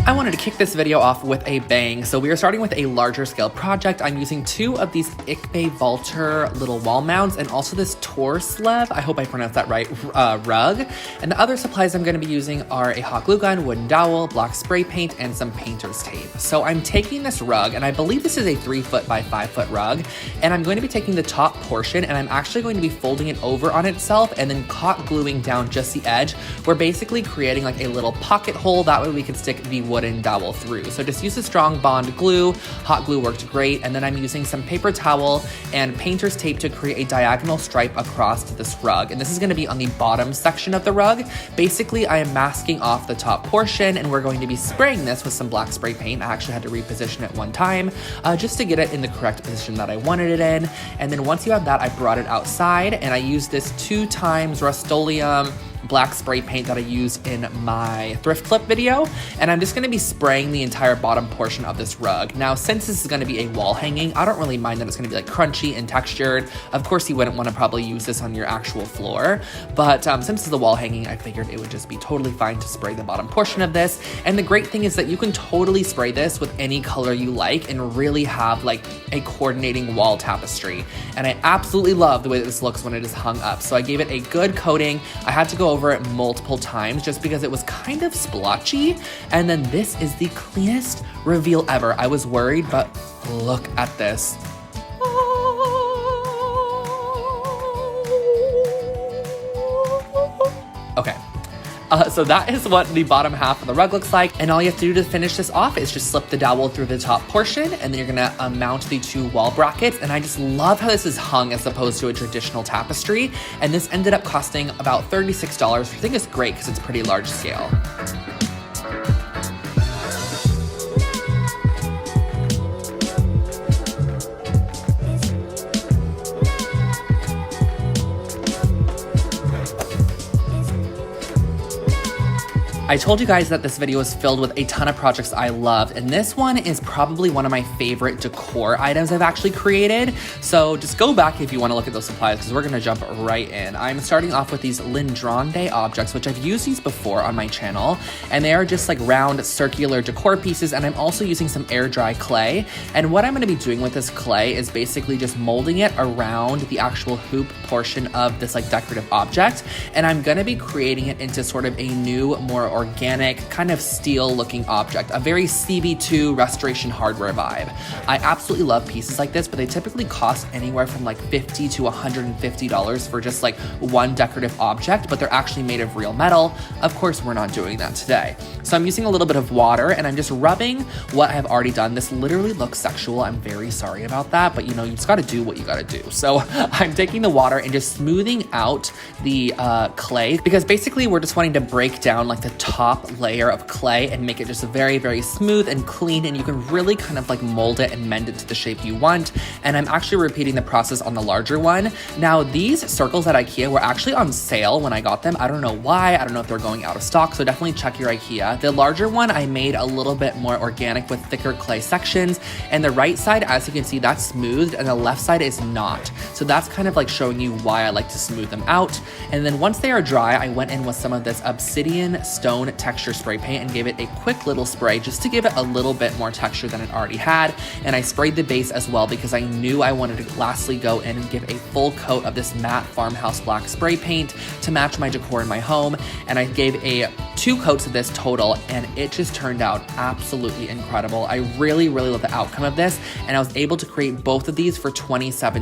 I wanted to kick this video off with a bang. So we are starting with a larger scale project. I'm using 2 of these Ikea Valter little wall mounts and also this Torslev, I hope I pronounced that right, rug. And the other supplies I'm going to be using are a hot glue gun, wooden dowel, black spray paint, and some painter's tape. So I'm taking this rug, and I believe this is a 3-foot by 5-foot rug, and I'm going to be taking the top portion and I'm actually going to be folding it over on itself and then hot gluing down just the edge. We're basically creating like a little pocket hole, that way we can stick the wooden dowel through. So just use a strong bond glue. Hot glue worked great. And then I'm using some paper towel and painter's tape to create a diagonal stripe across this rug. And this is going to be on the bottom section of the rug. Basically, I am masking off the top portion, and we're going to be spraying this with some black spray paint. I actually had to reposition it one time just to get it in the correct position that I wanted it in. And then once you have that, I brought it outside and I used this 2x Rust-Oleum black spray paint that I used in my thrift flip video, and I'm just going to be spraying the entire bottom portion of this rug. Now, since this is going to be a wall hanging, I don't really mind that it's going to be like crunchy and textured. Of course, you wouldn't want to probably use this on your actual floor, but since it's the wall hanging, I figured it would just be totally fine to spray the bottom portion of this. And the great thing is that you can totally spray this with any color you like and really have like a coordinating wall tapestry. And I absolutely love the way that this looks when it is hung up. So I gave it a good coating. I had to go over it multiple times just because it was kind of splotchy. And then this is the cleanest reveal ever. I was worried, but look at this. Okay. So that is what the bottom half of the rug looks like. And all you have to do to finish this off is just slip the dowel through the top portion, and then you're gonna mount the 2 wall brackets. And I just love how this is hung as opposed to a traditional tapestry. And this ended up costing about $36, which I think is great because it's pretty large scale. I told you guys that this video is filled with a ton of projects I love, and this one is probably one of my favorite decor items I've actually created. So just go back if you want to look at those supplies, because we're going to jump right in. I'm starting off with these Lindronde objects, which I've used these before on my channel, and they are just like round circular decor pieces, and I'm also using some air dry clay. And what I'm going to be doing with this clay is basically just molding it around the actual hoop portion of this like decorative object, and I'm going to be creating it into sort of a new, more organic, kind of steel looking object, a very CB2 restoration hardware vibe. I absolutely love pieces like this, but they typically cost anywhere from like $50 to $150 for just like one decorative object, but they're actually made of real metal. Of course, we're not doing that today. So I'm using a little bit of water and I'm just rubbing what I've already done. This literally looks sexual. I'm very sorry about that, but you know, you just gotta do what you gotta do. So I'm taking the water and just smoothing out the clay, because basically we're just wanting to break down like the top layer of clay and make it just very, very smooth and clean, and you can really kind of like mold it and mend it to the shape you want. And I'm actually repeating the process on the larger one. Now, these circles at Ikea were actually on sale when I got them. I don't know why. I don't know if they're going out of stock, so definitely check your Ikea. The larger one I made a little bit more organic with thicker clay sections, and the right side, as you can see, that's smoothed and the left side is not. So that's kind of like showing you why I like to smooth them out. And then once they are dry, I went in with some of this obsidian stone texture spray paint and gave it a quick little spray just to give it a little bit more texture than it already had. And I sprayed the base as well because I knew I wanted to lastly go in and give a full coat of this matte farmhouse black spray paint to match my decor in my home. And I gave 2 coats of this total, and it just turned out absolutely incredible. I really, really love the outcome of this, and I was able to create both of these for $27.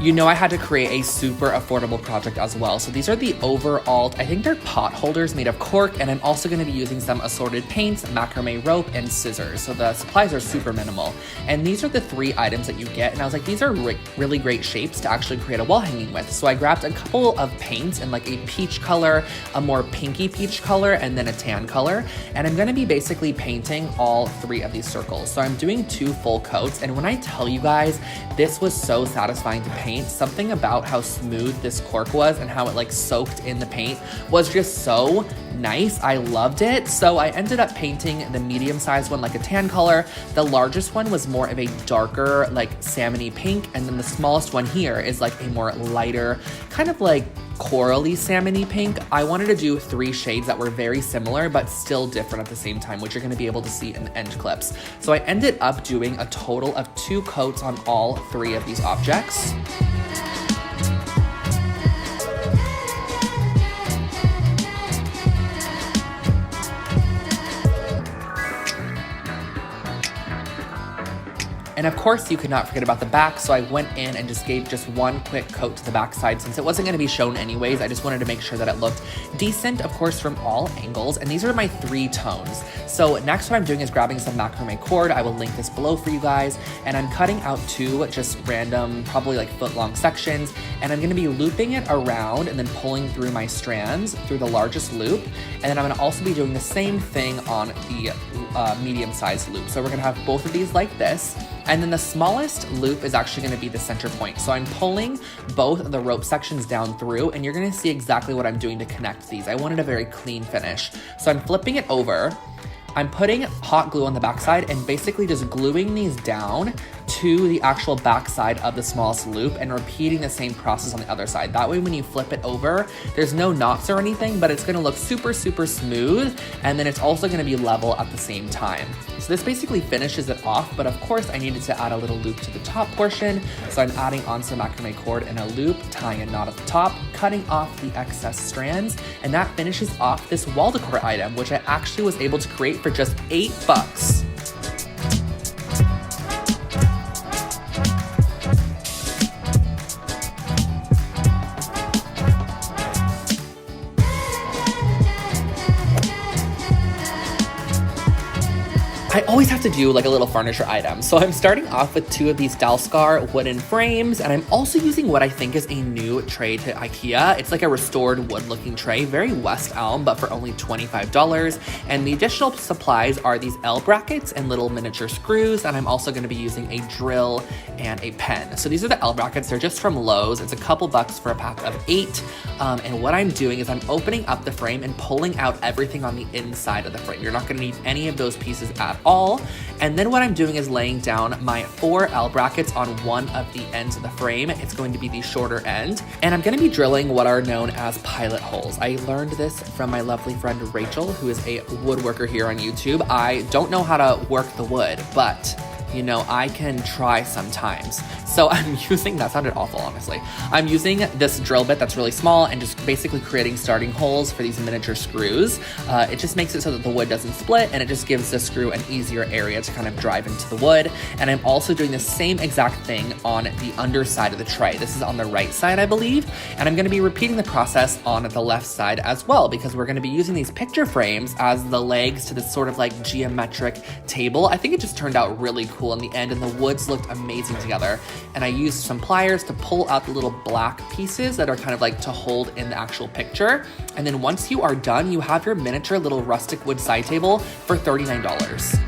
You know I had to create a super affordable project as well. So these are the overall, I think they're pot holders made of cork, and I'm also going to be using some assorted paints, macrame rope, and scissors. So the supplies are super minimal. And these are the 3 items that you get, and I was like, these are really great shapes to actually create a wall hanging with. So I grabbed a couple of paints in like a peach color, a more pinky peach color, and then a tan color. And I'm going to be basically painting all 3 of these circles. So I'm doing 2 full coats, and when I tell you guys, this was so satisfying to paint. Something about how smooth this cork was and how it like soaked in the paint was just so nice. I loved it. So I ended up painting the medium-sized one like a tan color. The largest one was more of a darker, like salmony pink. And then the smallest one here is like a more lighter, kind of like corally salmony pink. I wanted to do 3 shades that were very similar, but still different at the same time, which you're gonna be able to see in the end clips. So I ended up doing a total of 2 coats on all 3 of these objects. And of course, you could not forget about the back, so I went in and just gave just 1 quick coat to the back side since it wasn't gonna be shown anyways. I just wanted to make sure that it looked decent, of course, from all angles. And these are my 3 tones. So next what I'm doing is grabbing some macrame cord. I will link this below for you guys. And I'm cutting out 2 just random, probably like foot-long sections. And I'm gonna be looping it around and then pulling through my strands through the largest loop. And then I'm gonna also be doing the same thing on the medium-sized loop. So we're gonna have both of these like this. And then the smallest loop is actually gonna be the center point. So I'm pulling both of the rope sections down through, and you're gonna see exactly what I'm doing to connect these. I wanted a very clean finish. So I'm flipping it over. I'm putting hot glue on the backside and basically just gluing these down to the actual backside of the smallest loop and repeating the same process on the other side. That way when you flip it over, there's no knots or anything, but it's gonna look super, super smooth. And then it's also gonna be level at the same time. So this basically finishes it off, but of course I needed to add a little loop to the top portion. So I'm adding on some macrame cord in a loop, tying a knot at the top, cutting off the excess strands, and that finishes off this wall decor item, which I actually was able to create for just $8. I always have to do like a little furniture item. So I'm starting off with 2 of these Dalskar wooden frames, and I'm also using what I think is a new tray to Ikea. It's like a restored wood looking tray, very West Elm, but for only $25. And the additional supplies are these L brackets and little miniature screws. And I'm also gonna be using a drill and a pen. So these are the L brackets, they're just from Lowe's. It's a couple bucks for a pack of 8. And what I'm doing is I'm opening up the frame and pulling out everything on the inside of the frame. You're not gonna need any of those pieces at all. And then what I'm doing is laying down my 4 L brackets on one of the ends of the frame. It's going to be the shorter end. And I'm gonna be drilling what are known as pilot holes. I learned this from my lovely friend Rachel, who is a woodworker here on YouTube. I don't know how to work the wood, but you know, I can try sometimes. So I'm using, that sounded awful, honestly. I'm using this drill bit that's really small and just basically creating starting holes for these miniature screws. It just makes it so that the wood doesn't split, and it just gives the screw an easier area to kind of drive into the wood. And I'm also doing the same exact thing on the underside of the tray. This is on the right side, I believe. And I'm gonna be repeating the process on the left side as well, because we're gonna be using these picture frames as the legs to this sort of like geometric table. I think it just turned out really cool in the end, and the woods looked amazing together. And I used some pliers to pull out the little black pieces that are kind of like to hold in the actual picture. And then once you are done, you have your miniature little rustic wood side table for $39.